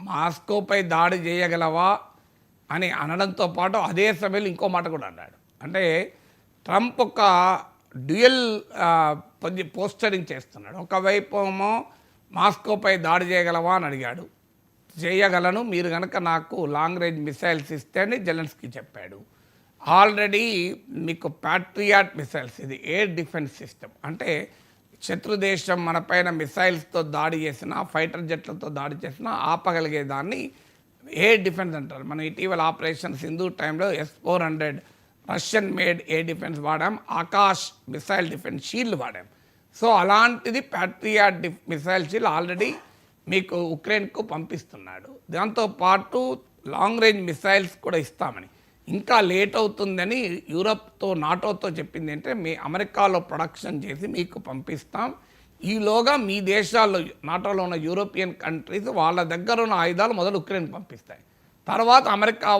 మాస్కోపై దాడి చేయగలవా అని అనడంతో పాటు అదే సమయంలో ఇంకో మాట కూడా అన్నాడు. అంటే ట్రంప్ ఒక డ్యూయల్ పోస్టరింగ్ చేస్తున్నాడు. ఒకవైపు ఏమో మాస్కోపై దాడి చేయగలవా అని అడిగాడు. చేయగలను, మీరు కనుక నాకు లాంగ్ రేంజ్ మిసైల్స్ ఇస్తే అని జెలెన్స్కీ చెప్పాడు. ఆల్రెడీ మీకు ప్యాట్రియాట్ మిసైల్స్, ఇది ఎయిర్ డిఫెన్స్ సిస్టమ్, అంటే శత్రుదేశం మనపైన మిసైల్స్తో దాడి చేసినా, ఫైటర్ జెట్లతో దాడి చేసినా ఆపగలిగేదాన్ని ఎయిర్ డిఫెన్స్ అంటారు. మనం ఇటీవల ఆపరేషన్ సింధు టైంలో S-400 Russian made air defence వాడాం, ఆకాష్ మిసైల్ డిఫెన్స్ షీల్డ్ వాడాం. సో అలాంటిది ప్యాట్రియాట్ మిసైల్ షీల్డ్ ఆల్రెడీ మీకు ఉక్రెయిన్కు పంపిస్తున్నాడు. దాంతోపాటు లాంగ్ రేంజ్ మిసైల్స్ కూడా ఇస్తామని, ఇంకా లేట్ అవుతుందని యూరప్తో నాటోతో చెప్పింది అంటే మీ అమెరికాలో ప్రొడక్షన్ చేసి మీకు పంపిస్తాం, ఈలోగా మీ దేశాల్లో నాటోలో ఉన్న యూరోపియన్ కంట్రీస్ వాళ్ళ దగ్గర ఉన్న ఆయుధాలు మొదలు ఉక్రెయిన్ పంపిస్తాయి, తర్వాత అమెరికా